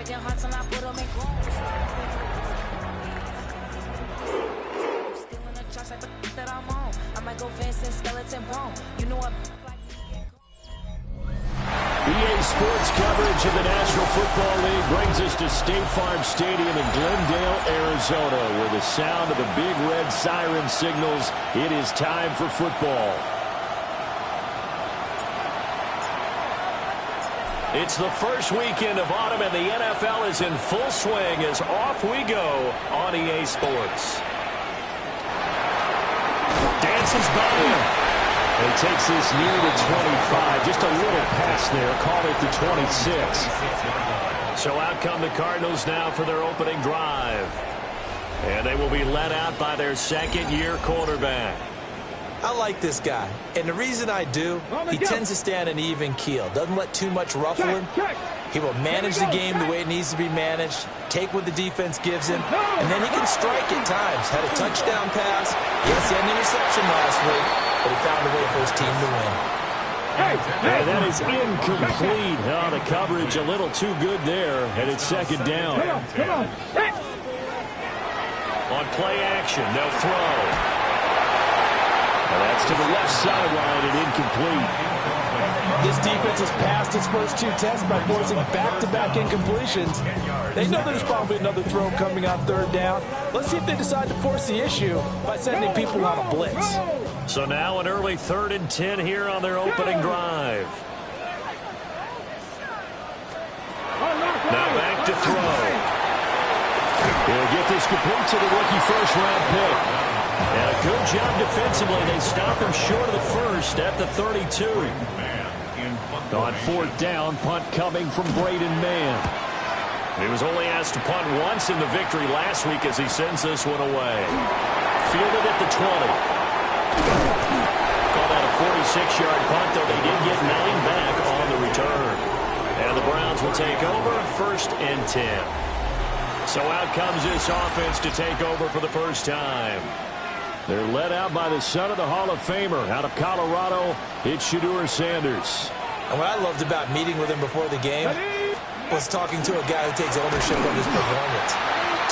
EA Sports coverage of the National Football League brings us to State Farm Stadium in Glendale, Arizona, where the sound of the big red siren signals it is time for football. It's the first weekend of autumn, and the NFL is in full swing as off we go on EA Sports. Dances by him. He takes this near the 25. Just a little pass there. Call it the 26. So out come the Cardinals now for their opening drive. And they will be led out by their second-year quarterback. I like this guy. And the reason I do, he tends to stay on an even keel. Doesn't let too much ruffle him. He will manage the game the way it needs to be managed, take what the defense gives him, and then he can strike at times. Had a touchdown pass. Yes, he had an interception last week, but he found a way for his team to win. And that is incomplete. Oh, the coverage a little too good there, and it's second down. On play action, they'll throw. And that's to the left sideline and incomplete. This defense has passed its first two tests by forcing back-to-back incompletions. They know there's probably another throw coming on third down. Let's see if they decide to force the issue by sending people on a blitz. So now an early 3rd and 10 here on their opening drive. Now back to throw. He'll get this complete to the rookie first-round pick. And a good job defensively. They stop him short of the first at the 32. On 4th down, punt coming from Braden Mann. He was only asked to punt once in the victory last week as he sends this one away. Fielded at the 20. Called out a 46-yard punt, though they did get 9 back on the return. And the Browns will take over 1st and 10. So out comes this offense to take over for the first time. They're led out by the son of the Hall of Famer out of Colorado. It's Shedeur Sanders. And what I loved about meeting with him before the game was talking to a guy who takes ownership of his performance.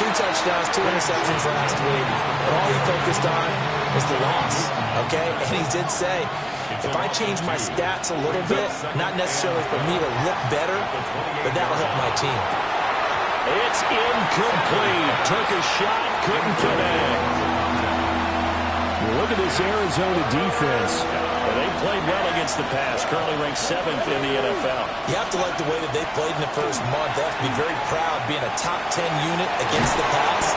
2 touchdowns, 2 interceptions last week. But all he focused on was the loss, okay? And he did say, if I change my stats a little bit, not necessarily for me to look better, but that'll help my team. It's incomplete. Took a shot, couldn't connect. Look at this Arizona defense. They played well against the pass. Currently ranked 7th in the NFL. You have to like the way that they played in the first month. They have to be very proud being a top 10 unit against the pass.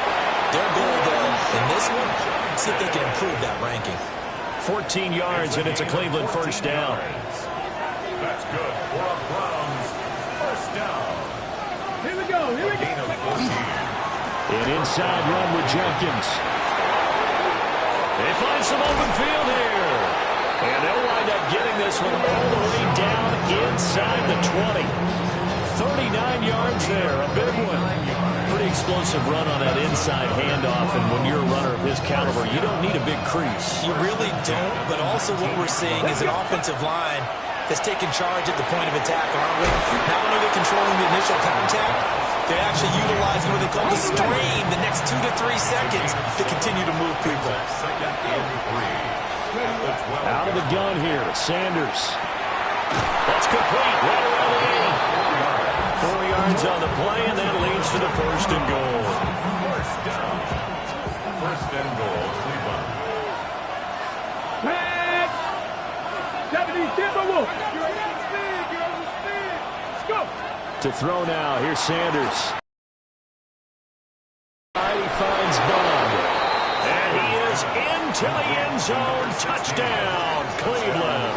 Their goal, though, in this one, see if they can improve that ranking. 14 yards, and it's a Cleveland first down. That's good for a Browns first down. Here we go. An inside run with Jenkins. They find some open field here. And they'll wind up getting this one all the way down inside the 20. 39 yards there, a big one. Pretty explosive run on that inside handoff, and when you're a runner of his caliber, you don't need a big crease. You really don't, but also what we're seeing is an offensive line that's taking charge at the point of attack, aren't we? Not only are they controlling the initial contact, they're actually utilizing what they call the stream, the next 2 to 3 seconds to continue to move people. Out of the gun here, Sanders. That's complete, right around the 8. 4 yards on the play, and that leads to the 1st and goal. First down. 1st and goal, Cleveland. Red! Deputy Timberwolf! You're on speed! Let's go! To throw now, here's Sanders. He finds Bond. And he is into the end zone. Touchdown, Cleveland.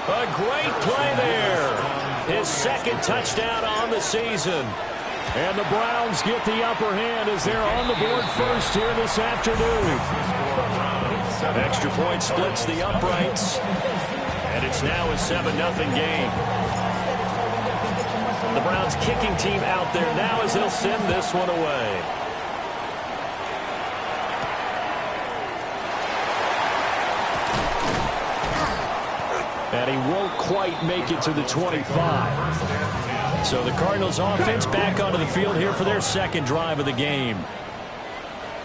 A great play there. His 2nd touchdown on the season. And the Browns get the upper hand as they're on the board first here this afternoon. Extra point splits the uprights. And it's now a 7-0 game. The Browns kicking team out there now as they'll send this one away. And he won't quite make it to the 25. So the Cardinals offense back onto the field here for their second drive of the game.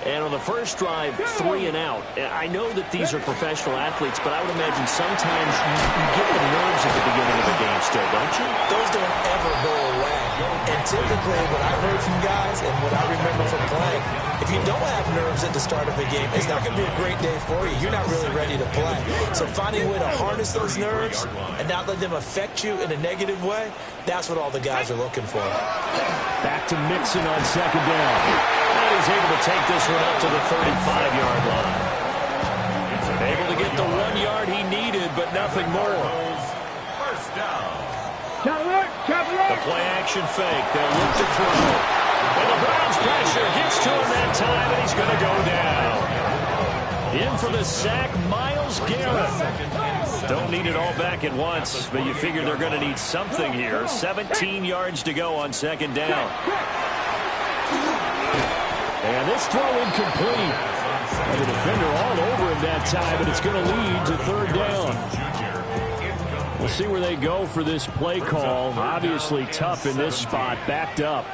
And on the first drive, 3 and out. I know that these are professional athletes, but I would imagine sometimes you get the nerves at the beginning of the game still, don't you? Those don't ever go away. And typically what I heard from guys and what I remember from playing, if you don't have nerves at the start of a game, it's not going to be a great day for you. You're not really ready to play. So finding a way to harness those nerves and not let them affect you in a negative way, that's what all the guys are looking for. Back to Mixon on second down. And he's able to take this one up to the 35-yard line. Able to get the 1 yard he needed, but nothing more. First down. The play-action fake. They'll look to throw. And the Browns pressure gets to him that time, and he's going to go down. In for the sack, Myles Garrett. Don't need it all back at once, but you figure they're going to need something here. 17 yards to go on second down. And this throw incomplete. And the defender all over him that time, but it's going to lead to third down. We'll see where they go for this play call. Obviously tough in this spot, backed up.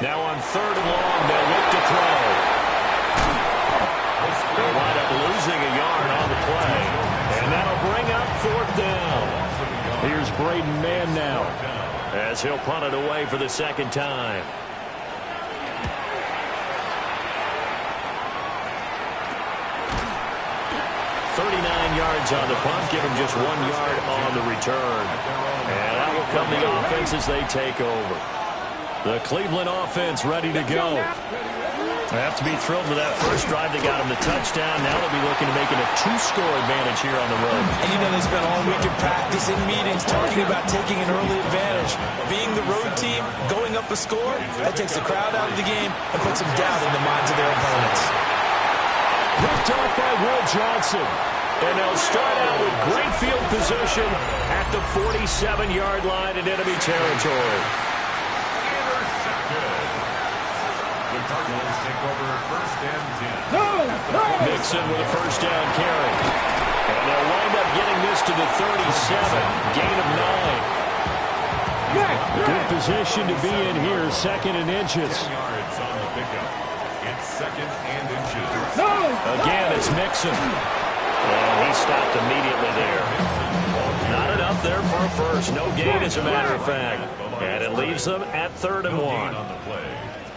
Now on third and long, they'll look to throw. They wind up losing a yard on the play. And that'll bring up fourth down. Here's Braden Mann now, as he'll punt it away for the second time. 39 yards on the punt, give him just 1 yard on the return. And that will come the offense as they take over. The Cleveland offense ready to go. They have to be thrilled with that first drive. They got him the touchdown. Now they'll be looking to make it a 2-score advantage here on the road. And you know they spent all week in practice and meetings talking about taking an early advantage. Being the road team, going up a score, that takes the crowd out of the game and puts them down in the minds of their opponents. Picked off by Will Johnson. And they'll start out with great field position at the 47-yard line in enemy territory. Intercepted. The Cardinals take over first and 10. Mixon with a first down carry. And they'll wind up getting this to the 37. Gain of 9. Good position to be in here, second and inches. 10 yards on the pickup. It's second and inches. Again, it's Mixon. And he stopped immediately there. Not enough there for a first. No gain, as a matter of fact. And it leaves them at 3rd and 1. On the play.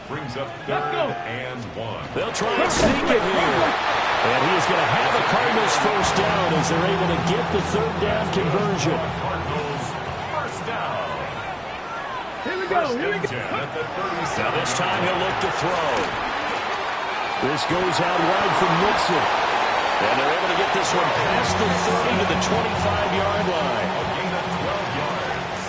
Brings up 3rd and 1. They'll try and sneak it here. And he is going to have the Cardinals first down as they're able to get the 3rd down conversion. Cardinals first down. Here we go. Here we go. At the 37. Now this time he'll look to throw. This goes out wide from Mixon. And they're able to get this one past the 30 to the 25-yard line. A gain of 12 yards.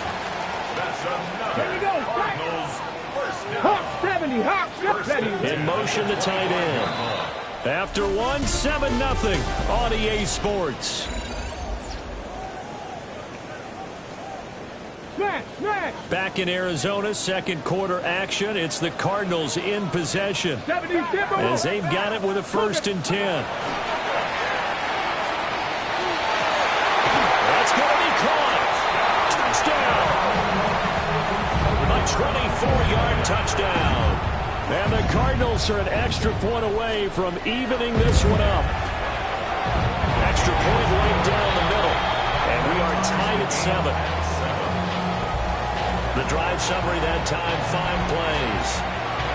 That's another Here we go. Cardinals first down. Hawk 70. Hawk 70. In motion, the tight end. After one, 7-0 on EA Sports. Smash. Back in Arizona, second quarter action. It's the Cardinals in possession 70 as they've got it with a 1st and 10. That's going to be caught. Touchdown. A 24-yard touchdown. And the Cardinals are an extra point away from evening this one up. Extra point right down the middle. And we are tied at 7. The drive summary that time, 5 plays.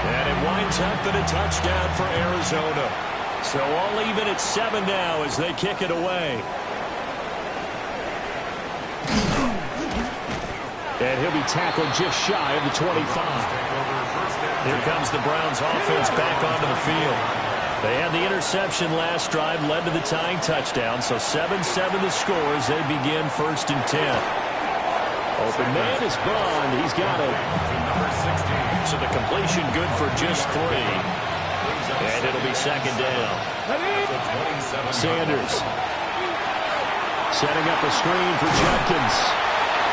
And it winds up in a touchdown for Arizona. So all even at 7 now as they kick it away. And he'll be tackled just shy of the 25. Here comes the Browns offense back onto the field. They had the interception last drive, led to the tying touchdown. So 7-7 the score as they begin 1st and 10. Open man is Bond. He's got it. So the completion good for just 3. And it'll be 2nd down. Sanders setting up a screen for Jenkins.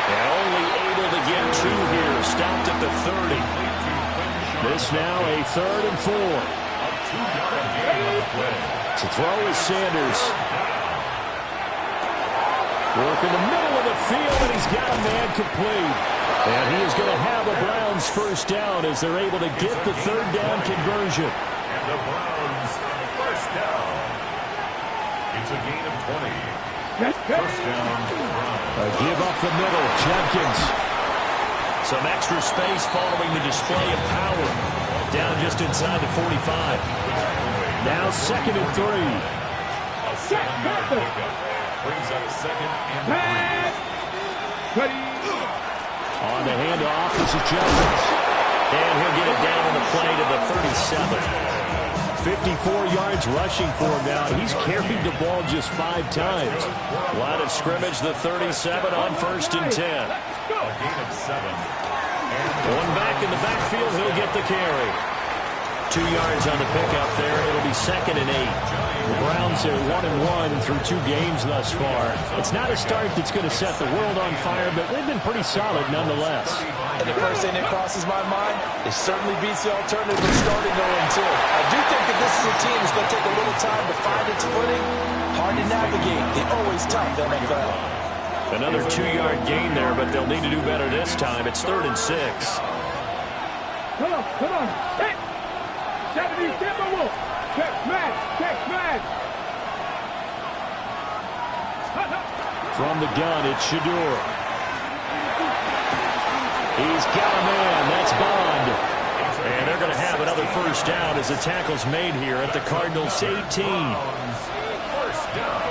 And only able to get 2 here. Stopped at the 30. This now a 3rd and 4. To throw is Sanders. Working the middle of the field, and he's got a man complete. And he is going to have a Browns first down as they're able to get the third down conversion. And the Browns first down. It's a gain of 20. First down, Browns. A give up the middle, Judkins. Some extra space following the display of power. Down just inside the 45. Now 2nd and 3. A 7-yard pickup. Brings up 2nd and 3. Ready. On the handoff, this is Judkins. And he'll get it down on the play to the 37. 54 yards rushing for him now. He's carried the ball just 5 times. Line of scrimmage, the 37 on 1st and 10. A gain of 7. One back in the backfield, he'll get the carry. 2 yards on the pickup there. It'll be 2nd and 8. The Browns are 1-1 through 2 games thus far. It's not a start that's going to set the world on fire, but they've been pretty solid nonetheless. And the first thing that crosses my mind, it certainly beats the alternative of starting 0-2. I do think that this is a team that's going to take a little time to find its footing. Hard to navigate the always tough NFL. Another 2-yard gain there, but they'll need to do better this time. It's 3rd and 6. Come on. Hey. 70, step by wolf. Check smash. From the gun, it's Shador. He's got a man. That's Bond. And they're going to have another first down as the tackle's made here at the Cardinals' 18. First down.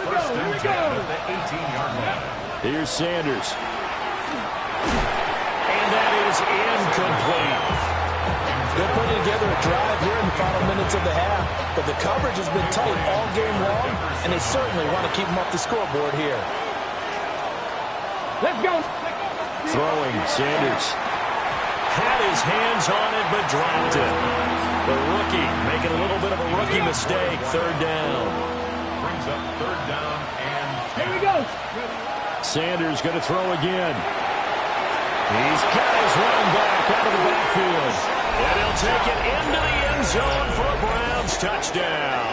First and 10 at the 18-yard line. Here's Sanders. And that is incomplete. They're putting together a drive here in the final minutes of the half, but the coverage has been tight all game long, and they certainly want to keep them up the scoreboard here. Let's go. Throwing, Sanders. Had his hands on it, but dropped it. The rookie making a little bit of a rookie mistake. 3rd down. Brings up 3rd down and 10. Here we go. Sanders going to throw again. He's got his running back out of the backfield. And he'll take it into the end zone for a Browns touchdown.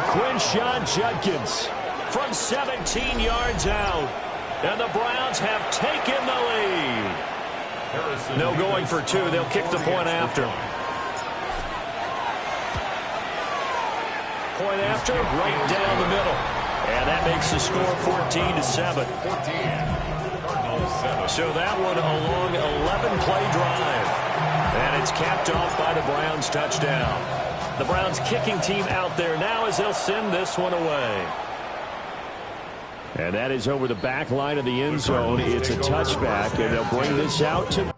Quinshon Judkins from 17 yards out. And the Browns have taken the lead. No going for 2. They'll kick the point after. Point after, right down the middle. And that makes the score 14-7. 14. So that one a long 11-play drive. And it's capped off by the Browns touchdown. The Browns kicking team out there now as they'll send this one away. And that is over the back line of the end zone. It's a touchback, and they'll bring this out to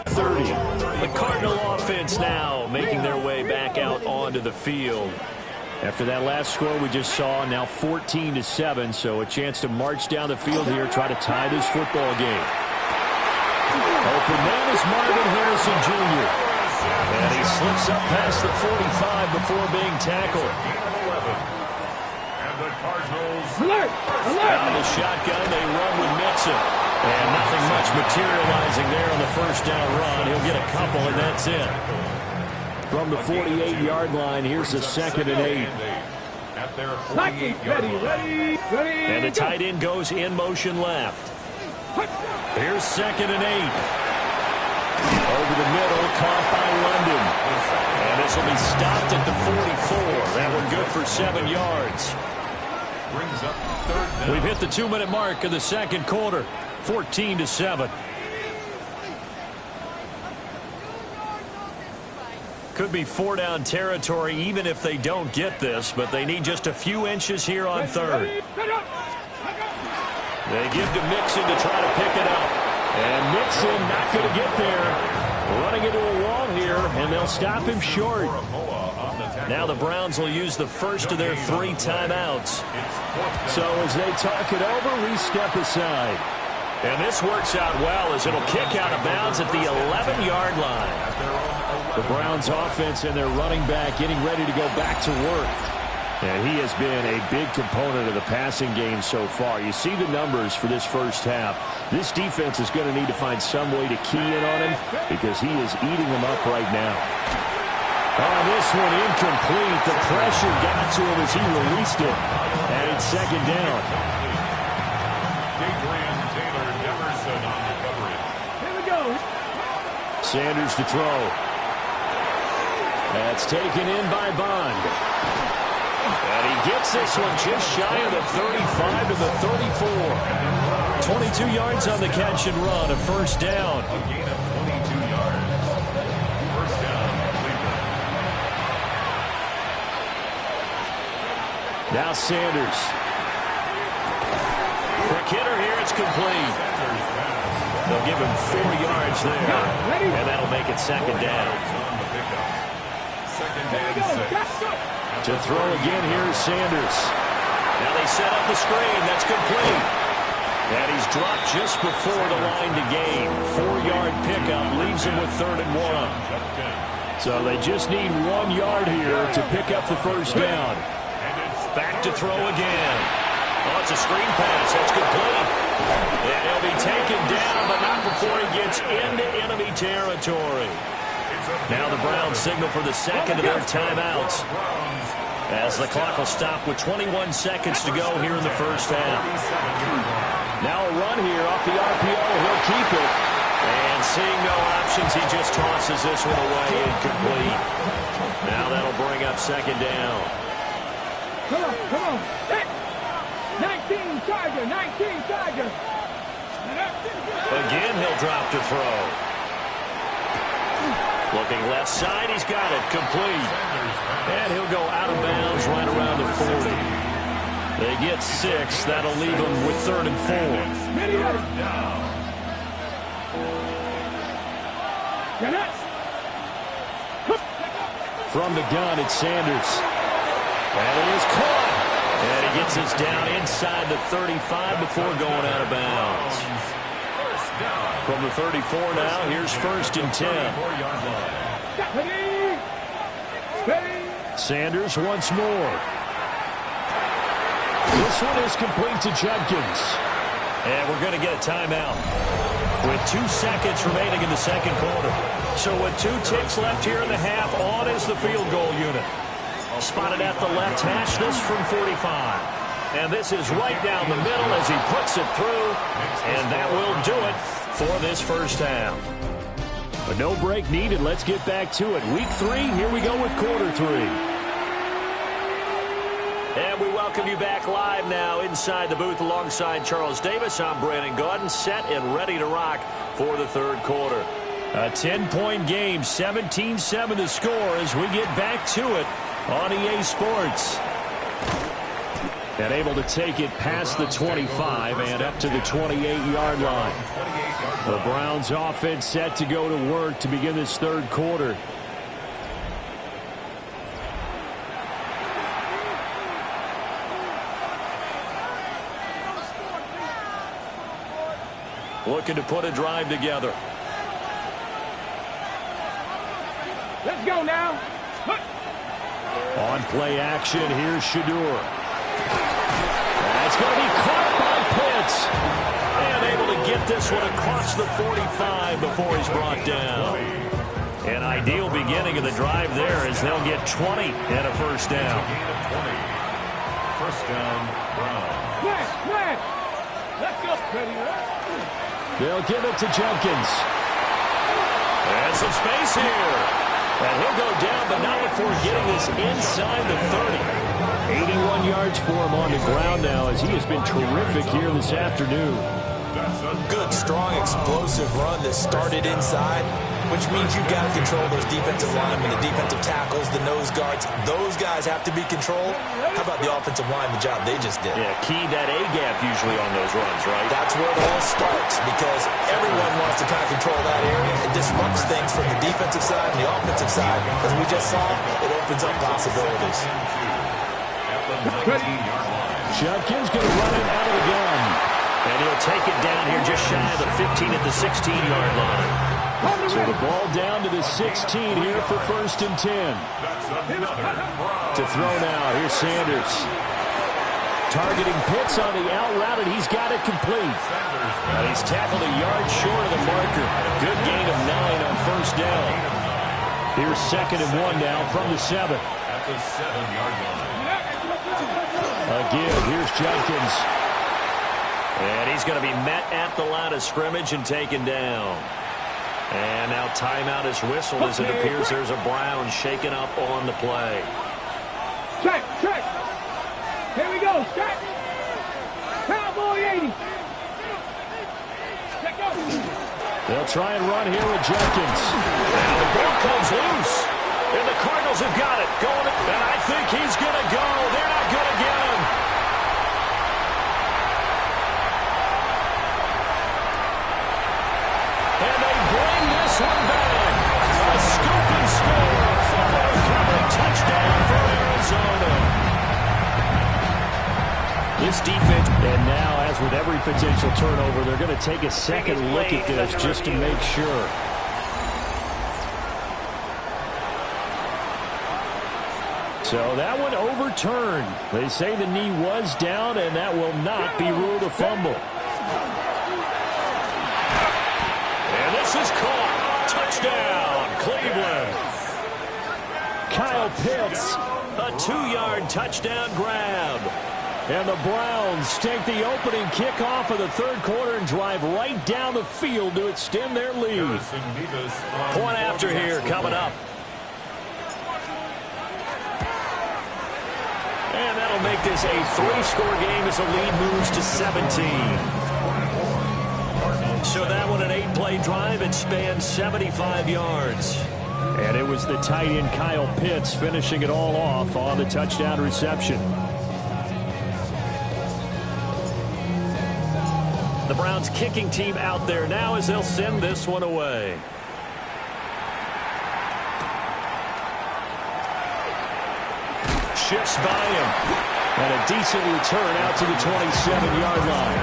30. The Cardinal offense now making their way back out onto the field. After that last score we just saw, now 14-7, so a chance to march down the field here, try to tie this football game. Open man is Marvin Harrison Jr. And he slips up past the 45 before being tackled. And the Cardinals. Out of the shotgun, they run with Mixon. And nothing much materializing there on the first down run. He'll get a couple, and that's it. From the 48-yard line, here's the 2nd and 8. At their 48-yard Ready. And the tight end goes in motion left. Here's 2nd and 8. Over the middle, caught by London. And this will be stopped at the 44. That one good for 7 yards. brings up 3rd down. We've hit the 2-minute mark of the second quarter. 14-7. Could be 4-down territory even if they don't get this, but they need just a few inches here on 3rd. They give to Mixon to try to pick it up. And Mixon not going to get there. Running into a wall here, and they'll stop him short. Now the Browns will use the first of their 3 timeouts. So as they talk it over, we step aside. And this works out well as it'll kick out of bounds at the 11-yard line. The Browns offense and their running back getting ready to go back to work. And he has been a big component of the passing game so far. You see the numbers for this first half. This defense is going to need to find some way to key in on him because he is eating them up right now. Oh, this one incomplete. The pressure got to him as he released it. And it's 2nd down. Adrian Taylor-Jefferson on the coverage. Here we go. Sanders to throw. That's taken in by Bond. And he gets this one just shy of the 35 to the 34. 22 yards on the catch and run, a 1st down. A gain of 22 yards. 1st down, Cleveland. Now Sanders. Quick hitter here, it's complete. They'll give him 4 yards there. And that'll make it 2nd down. On the pickup. 2nd and 6. To throw again, here's Sanders. Now they set up the screen. That's complete. And he's dropped just before the line to gain. 4-yard pickup leaves him with 3rd and 1. So they just need 1 yard here to pick up the 1st down. And it's Back to throw again. Oh, it's a screen pass. That's complete. And he'll be taken down, but not before he gets into enemy territory. Now the Browns signal for the 2nd of their timeouts, as the clock will stop with 21 seconds to go here in the first half. Now a run here off the RPO. He'll keep it. And seeing no options, he just tosses this one away, incomplete. Now that'll bring up 2nd down. Come on. Hey. 19 Tiger. Again, he'll drop to throw. Looking left side, he's got it, complete. And he'll go out of bounds right around the 40. They get 6. That'll leave them with 3rd and 4. From the gun, it's Sanders. And it is caught. And he gets us down inside the 35 before going out of bounds. From the 34 now, here's 1st and 10. Sanders once more. This one is complete to Judkins. And we're going to get a timeout with 2 seconds remaining in the second quarter. So with 2 ticks left here in the half, on is the field goal unit. Spotted at the left hash, this from 45. And this is right down the middle as he puts it through. And that will do it for this first half. But no break needed. Let's get back to it. Week 3, here we go with quarter 3. And we welcome you back live now inside the booth alongside Charles Davis. I'm Brandon Gaudin, set and ready to rock for the 3rd quarter. A 10-point game, 17-7 to score as we get back to it on EA Sports. And able to take it past the 25 and up to the 28-yard line. The Browns offense set to go to work to begin this third quarter. Looking to put a drive together. Let's go now. On play action, here's Shedeur. That's going to be caught by Pitts. And able to get this one across the 45 before he's brought down. An ideal beginning of the drive there as they'll get 20 and a first down. First down, Browns. Smash. Let's go. They'll give it to Jenkins. And some space here. And he'll go down, but not before getting this inside the 30. 81 yards for him on the ground now as he has been terrific here this afternoon. Good, strong, explosive run that started inside, which means you've got to control those defensive linemen, the defensive tackles, the nose guards. Those guys have to be controlled. How about the offensive line, the job they just did? Yeah, key that A-gap usually on those runs, right? That's where it all starts because everyone wants to kind of control that area. It disrupts things from the defensive side and the offensive side. As we just saw, it opens up possibilities. Jenkins going to run it out of the gun. And he'll take it down here just shy of the 15 at the 16-yard line. So the ball down to the 16 here for 1st and 10. To throw now, here's Sanders. Targeting Pitts on the out route, and he's got it complete. And he's tackled a yard short of the marker. Good gain of 9 on first down. Here's 2nd and 1 now from the 7. At the 7-yard line. Again, here's Jenkins. And he's going to be met at the line of scrimmage and taken down. And now timeout is whistled as it appears there's a Brown shaken up on the play. Check. Here we go. Check. Cowboy 80. Check go. They'll try and run here with Jenkins. Now the ball comes loose. And the Cardinals have got it. And I think he's going to go. They're not going to get him. And they bring this one back. A scoop and score. Fumble recovery. Touchdown for Arizona. This defense, and now as with every potential turnover, they're going to take a second look at this just to make sure. So that one overturned. They say the knee was down, and that will not be ruled a fumble. And this is caught. Touchdown, Cleveland. Kyle Pitts, a 2-yard touchdown grab. And the Browns take the opening kickoff of the third quarter and drive right down the field to extend their lead. Point after here coming up. And that'll make this a 3-score game as the lead moves to 17. So that one an 8-play drive. It spans 75 yards. And it was the tight end Kyle Pitts finishing it all off on the touchdown reception. The Browns kicking team out there now as they'll send this one away. Shifts by him. And a decent return out to the 27-yard line.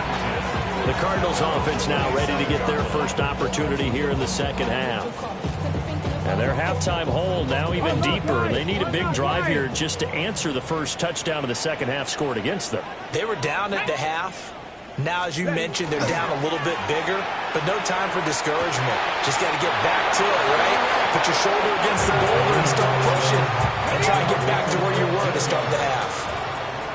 The Cardinals offense now ready to get their first opportunity here in the second half. And their halftime hole now even deeper. They need a big drive here just to answer the first touchdown of the second half scored against them. They were down at the half. Now, as you mentioned, they're down a little bit bigger, but no time for discouragement. Just got to get back to it, right? Put your shoulder against the boulder and start pushing and try and get back to where you were to start the half.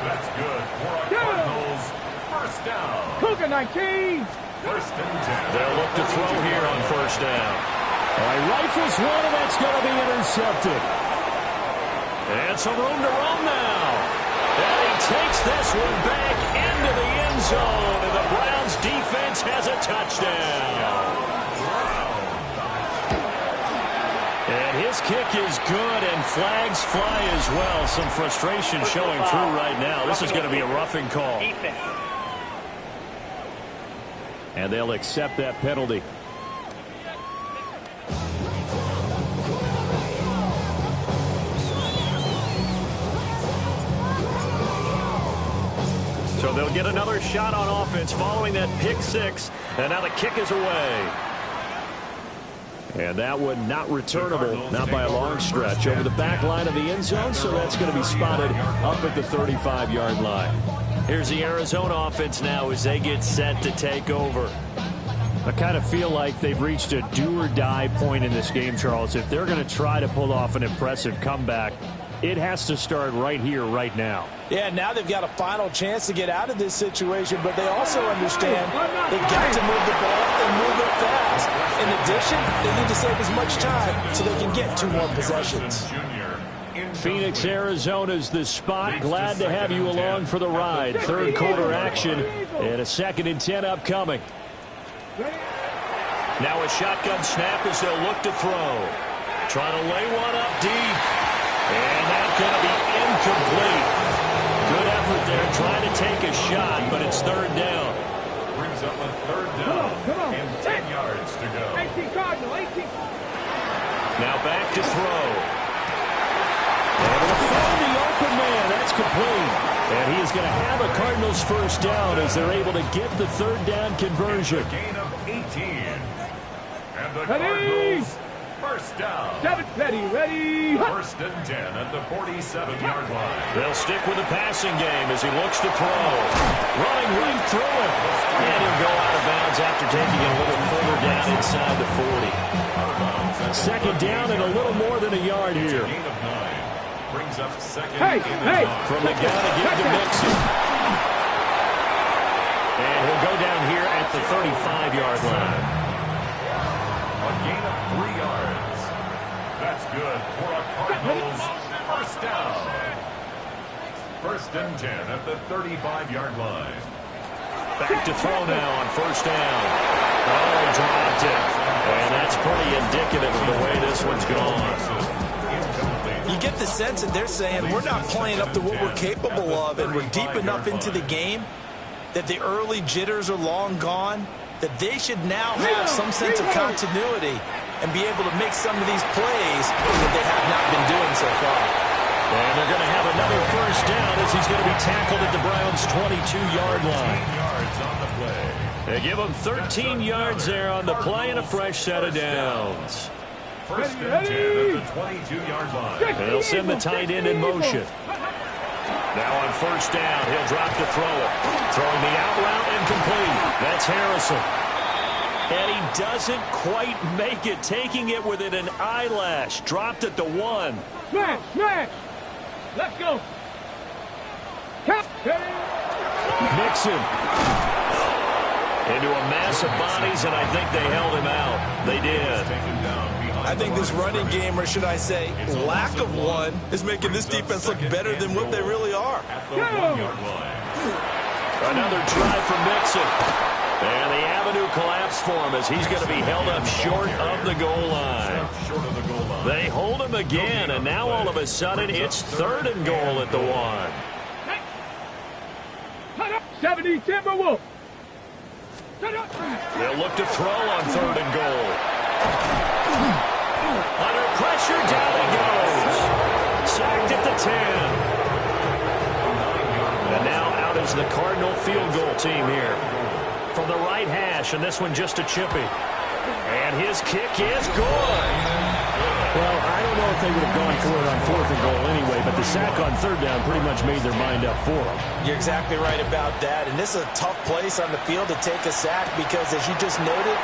That's good for our Cardinals. First down. Cougar 19. First and 10. They'll look to throw here on first down. All right, rifles one, and that's going to be intercepted. And some room to run now. And he takes this one back into the end zone, and the Browns defense has a touchdown. And his kick is good, and flags fly as well. Some frustration showing through right now. This is going to be a roughing call. and they'll accept that penalty. So they'll get another shot on offense following that pick six, and now the kick is away. And that one not returnable, not by a long stretch, over the back line of the end zone, so that's going to be spotted up at the 35-yard line. Here's the Arizona offense now as they get set to take over. I kind of feel like they've reached a do-or-die point in this game, Charles. If they're going to try to pull off an impressive comeback, it has to start right here, right now. Yeah, now they've got a final chance to get out of this situation, but they also understand they've got to move the ball and move it fast. In addition, they need to save as much time so they can get 2 more possessions. Phoenix, Arizona's the spot. Glad to have you along for the ride. Third quarter action and a 2nd and 10 upcoming. Now a shotgun snap as they'll look to throw. Trying to lay one up deep. And that's going to be incomplete. Good effort there trying to take a shot, but it's 3rd down. Brings up a 3rd down and 10 yards to go. 18 Cardinal, 18. Now back to throw. Able to find the open man. That's complete. And he is going to have a Cardinals 1st down as they're able to get the 3rd down conversion. A gain of 18. And the Ready? Cardinals 1st down. Ready. 1st and 10 at the 47-yard line. They'll stick with the passing game as he looks to throw. Running right through him. And he'll go out of bounds after taking it a little further down inside the 40. 2nd down and a little more than a yard here. Gain of 9. Brings up 2nd Hey. From the gun to give to Mixon. And he'll go down here at the 35-yard line. A gain of 3 yards. That's good for a Cardinals 1st down. 1st and 10 at the 35-yard line. Back to throw now on 1st down. Oh, dropped it. And that's pretty indicative of the way this one's gone. You get the sense that they're saying we're not playing up to what we're capable of, and we're deep enough into the game that the early jitters are long gone, that they should now have some sense of continuity and be able to make some of these plays that they have not been doing so far. And they're going to have another 1st down as he's going to be tackled at the Browns' 22-yard line. Yards on the play. They give him 13 yards there on the play and a fresh set of downs. 1st and 10 at the 22-yard line. They'll send the tight end in motion. Now on 1st down, he'll drop to throw it. Throwing the out route incomplete. That's Harrison. And he doesn't quite make it, taking it within an eyelash. Dropped at the 1. Smash. Let's go. Nixon. Into a mass of bodies, and I think they held him out. They did. I think this running game, or should I say lack of one, is making this defense look better than what they really are. At the 1-yard line. Another try for Mixon. And the avenue collapsed for him as he's going to be held up short of the goal line. Short of the goal line. They hold him again, and now all of a sudden it's 3rd and goal at the 1. 70 Timberwolves. They'll look to throw on 3rd and goal. Under pressure, down he goes. Sacked at the 10. And now out is the Cardinal field goal team here. From the right hash, and this one just a chippy. And his kick is good. Well, I don't know if they would have gone for it on 4th and goal anyway, but the sack on 3rd down pretty much made their mind up for them. You're exactly right about that, and this is a tough place on the field to take a sack because, as you just noted,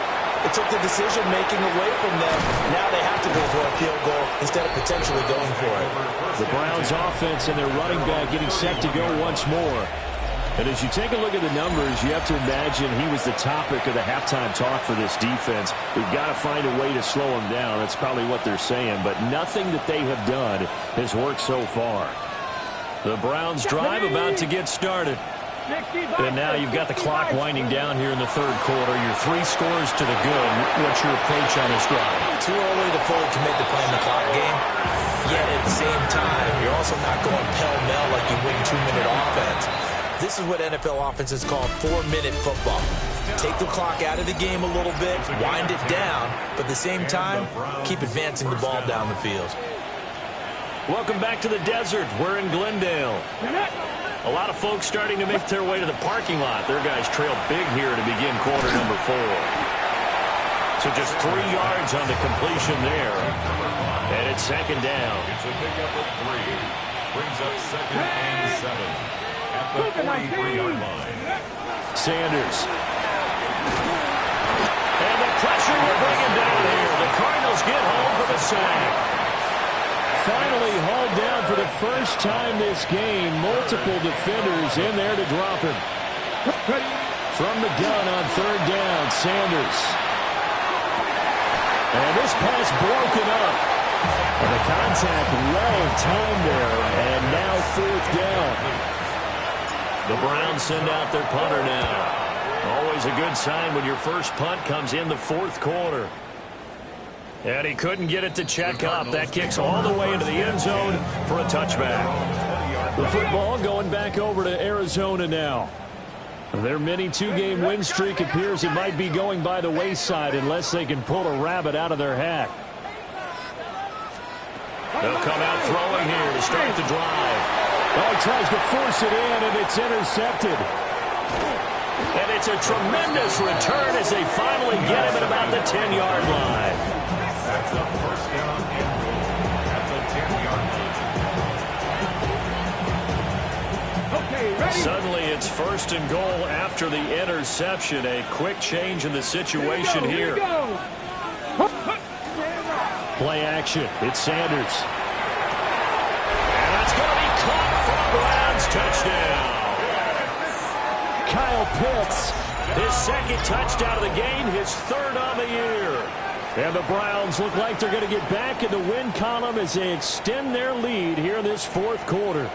it took the decision-making away from them. Now they have to go for a field goal instead of potentially going for it. The Browns' offense and their running back getting set to go once more. And as you take a look at the numbers, you have to imagine he was the topic of the halftime talk for this defense. We've got to find a way to slow him down. That's probably what they're saying. But nothing that they have done has worked so far. The Browns drive about to get started. And now you've got the clock winding down here in the 3rd quarter. You're 3 scores to the good. What's your approach on this drive? Too early to fully commit to playing the clock game. Yet at the same time, you're also not going pell-mell like you would in 2-minute offense. This is what NFL offenses call 4-minute football. take the clock out of the game a little bit, wind it down, but at the same time, keep advancing the ball down the field. Welcome back to the desert. We're in Glendale. A lot of folks starting to make their way to the parking lot. Their guys trail big here to begin quarter number 4. So just 3 yards on the completion there. And it's second down. It's a big up of 3. Brings up 2nd and 7 at the 43-yard line. Sanders. And the pressure will bring him down here. The Cardinals get home for the sack. Finally hauled down for the first time this game. Multiple defenders in there to drop him. From the gun on third down, Sanders. And this pass broken up. And the contact well timed there. And now fourth down. The Browns send out their punter now. Always a good sign when your first punt comes in the fourth quarter. And he couldn't get it to check up. That kicks all the way into the end zone for a touchback. The football going back over to Arizona now. Their mini 2-game win streak appears it might be going by the wayside unless they can pull a rabbit out of their hat. They'll come out throwing here to start the drive. Oh, he tries to force it in, and it's intercepted. And it's a tremendous return as they finally get him at about the 10-yard line. That's a first down and goal at the 10-yard line. Okay, ready. Suddenly it's first and goal after the interception. A quick change in the situation here. Play action. It's Sanders. And that's going to be caught for the Browns. Touchdown. Kyle Pitts, his second touchdown of the game, his third on the year. And the Browns look like they're going to get back in the win column as they extend their lead here in this fourth quarter.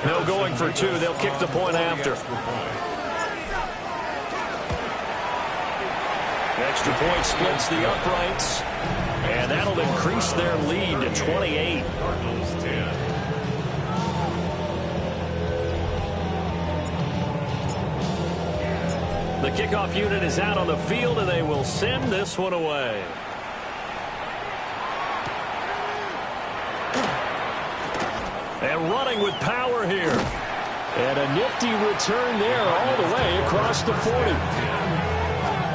No going for 2. They'll kick the point after. Extra point splits the uprights. And that'll increase their lead to 28. Cardinals 10. The kickoff unit is out on the field, and they will send this one away. And running with power here. And a nifty return there all the way across the 40.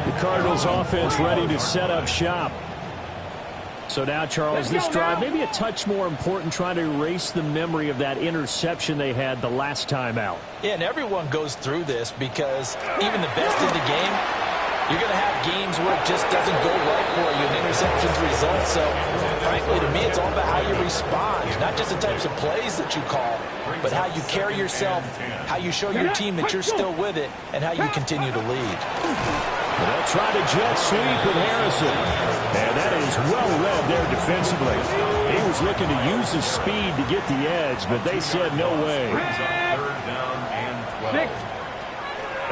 The Cardinals offense ready to set up shop. So now, Charles, this drive maybe a touch more important, trying to erase the memory of that interception they had the last time out. Yeah, and everyone goes through this because even the best in the game, you're going to have games where it just doesn't go right for you, and interceptions result. So, frankly, to me, it's all about how you respond, not just the types of plays that you call, but how you carry yourself, how you show your team that you're still with it, and how you continue to lead. They'll try to jet sweep with Harrison. And that is well read there defensively. He was looking to use his speed to get the edge, but they said no way. Third down and 12.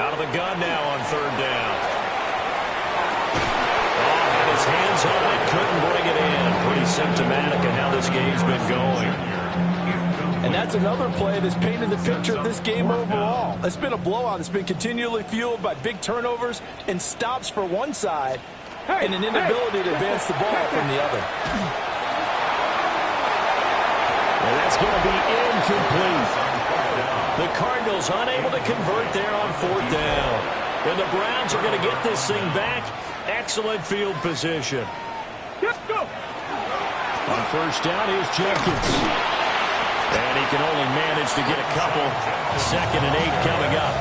Out of the gun now on third down. Oh, had his hands on it, couldn't bring it in. Pretty symptomatic of how this game's been going. And that's another play that's painted the picture of this game overall. It's been a blowout. It's been continually fueled by big turnovers and stops for one side and an inability to advance the ball from the other. And that's going to be incomplete. The Cardinals unable to convert there on fourth down. And the Browns are going to get this thing back. Excellent field position. Let's go. On first down, here's Jenkins. And he can only manage to get a couple. 2nd and 8 coming up.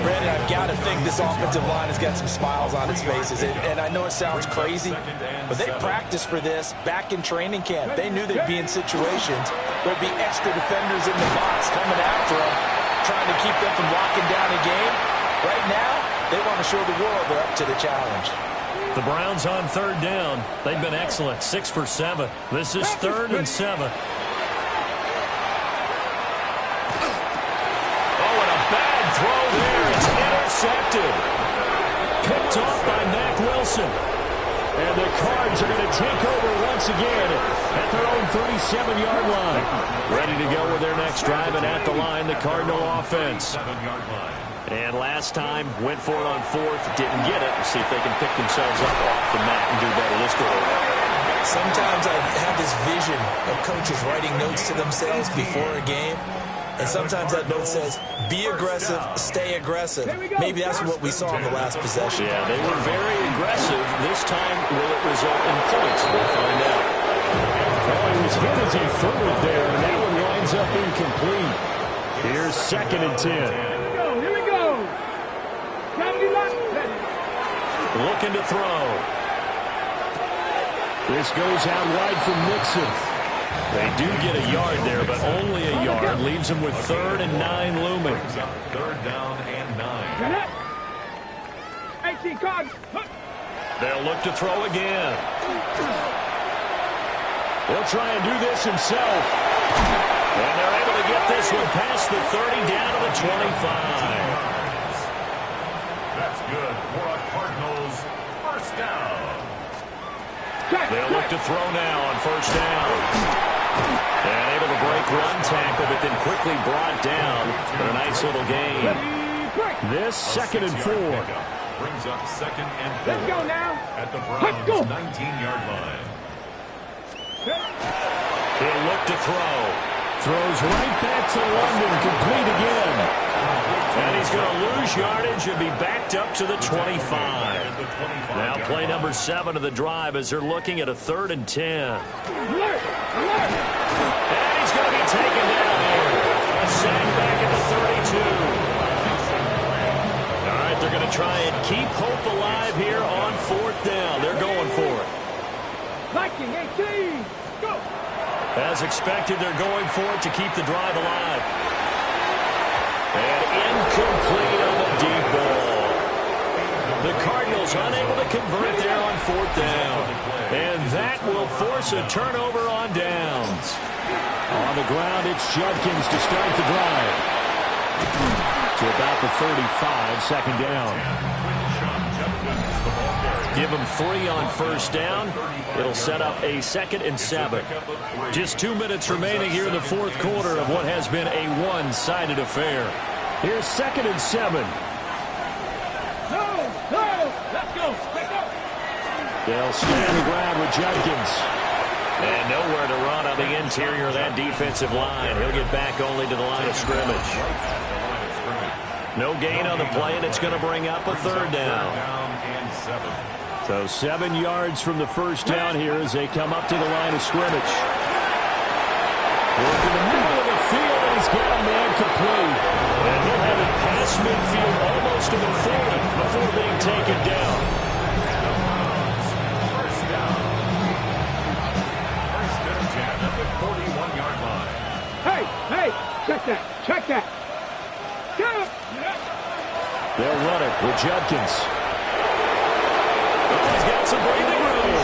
Brandon, I've got to think this offensive line has got some smiles on its faces. And I know it sounds crazy, but they practiced for this back in training camp. They knew they'd be in situations. There'd be extra defenders in the box coming after them, trying to keep them from locking down a game. Right now, they want to show the world they're up to the challenge. The Browns on third down. They've been excellent, 6 for 7. This is 3rd and 7. Oh, and a bad throw there. It's intercepted. Picked off by Mack Wilson. And the Cards are going to take over once again at their own 37-yard line. Ready to go with their next drive, and at the line, the Cardinal offense. And last time, went for it on 4th, didn't get it. We'll see if they can pick themselves up off the mat and do better this go around. Sometimes I have this vision of coaches writing notes to themselves before a game. And sometimes that note says, be aggressive, stay aggressive. Maybe that's what we saw in the last possession. Yeah, they were very aggressive. This time, will it result in points? We'll find out. Oh, he was hit as he threw it there, and that one winds up incomplete. Here's 2nd and 10. Here we go. Looking to throw. This goes out wide from Nixon. They do get a yard there, but only a yard. Leaves them with 3rd and 9 looming. 3rd down and 9. 18 cards. They'll look to throw again. He'll try and do this himself. And they're able to get this one past the 30 down to the 25. That's good for a Cardinals first down. They'll look to throw now on 1st down. And able to break run tackle, but then quickly brought down. But a nice little gain. This 2nd and 4. Brings up 2nd and 4. Let's go now. At the Browns' 19-yard line. He'll look to throw. Throws right back to London, complete again. And he's going to lose yardage and be backed up to the 25. Now play number 7 of the drive as they're looking at a 3rd and 10. And he's going to be taken down here. A sack back at the 32. All right, they're going to try and keep hope alive here on 4th down. They're going for it. Viking 18. Go. As expected, they're going for it to keep the drive alive. And incomplete on the deep ball. The Cardinals unable to convert there on 4th down. And that will force a turnover on downs. On the ground, it's Judkins to start the drive. To about the 35, 2nd down. Give them 3 on 1st down. It'll set up a 2nd and 7. Just 2 minutes remaining here in the 4th quarter of what has been a one-sided affair. Here's 2nd and 7. Let's go. They'll stay on the ground with Judkins. And nowhere to run on the interior of that defensive line. He'll get back only to the line of scrimmage. No gain on the play, and it's going to bring up a 3rd down. So 7 yards from the 1st down here as they come up to the line of scrimmage. Work in the middle of the field, and he's got a man complete. And he'll have it past midfield almost to the 40 before being taken down. First down. 1st and 10 at the 41-yard line. Hey, check that. They'll run it with Judkins. He's got some breathing room.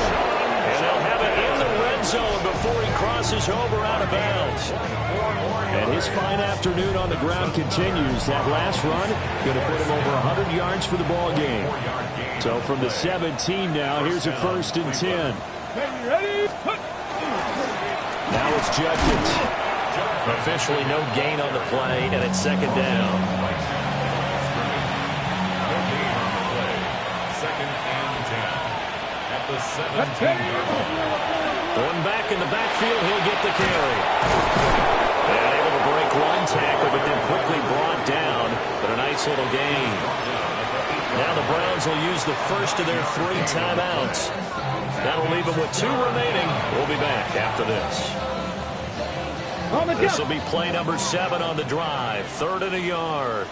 And they'll have it in the red zone before he crosses over out of bounds. And his fine afternoon on the ground continues. That last run going to put him over 100 yards for the ball game. So from the 17 now, here's a 1st and 10. Ready? Now it's Judkins. Officially no gain on the play, and it's 2nd down. The 17-yard line. One back in the backfield, he'll get the carry. And able to break one tackle, but then quickly brought down. But a nice little gain. Now the Browns will use the first of their 3 timeouts. That'll leave them with 2 remaining. We'll be back after this. This will be play number 7 on the drive. 3rd and a yard.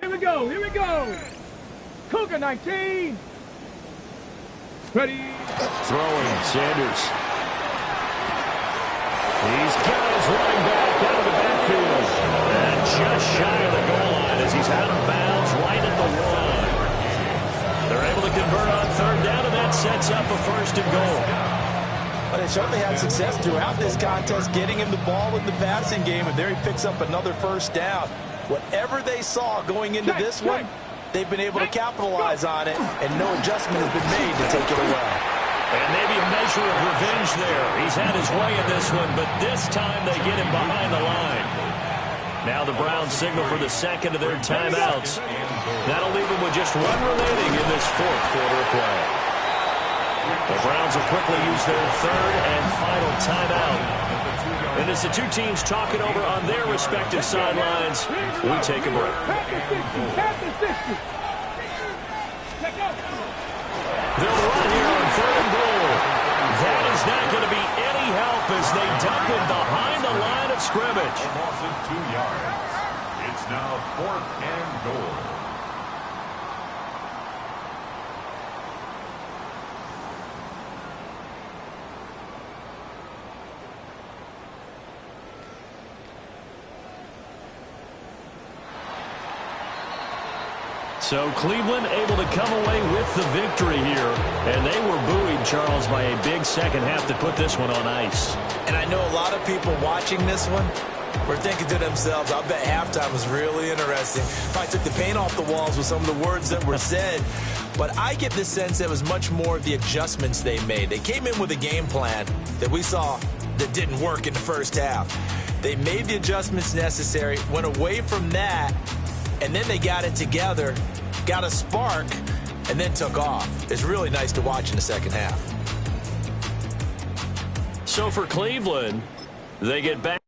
Here we go. Here we go. Cougar 19. Ready. Throwing, Sanders. He's got his running back out of the backfield. And just shy of the goal line as he's out of bounds right at the 1. They're able to convert on third down, and that sets up a 1st and goal. Well, they certainly had success throughout this contest, getting him the ball in the passing game, and there he picks up another 1st down. Whatever they saw going into this one, they've been able to capitalize on it, and no adjustment has been made to take it away. And maybe a measure of revenge there. He's had his way in this one, but this time they get him behind the line. Now the Browns signal for the second of their timeouts. That'll leave them with just one remaining in this 4th quarter of play. The Browns will quickly use their 3rd and final timeout. And as the two teams talk it over on their respective sidelines, we take a break. They'll run here on 3rd and goal. That is not going to be any help as they dump him behind the line of scrimmage. A loss of 2 yards. It's now 4th and goal. So Cleveland able to come away with the victory here. And they were buoyed, Charles, by a big second half to put this one on ice. And I know a lot of people watching this one were thinking to themselves, I bet halftime was really interesting. I took the paint off the walls with some of the words that were said. But I get the sense that it was much more of the adjustments they made. They came in with a game plan that we saw that didn't work in the first half. They made the adjustments necessary, went away from that, and then they got it together, got a spark, and then took off. It's really nice to watch in the second half. So for Cleveland, they get back.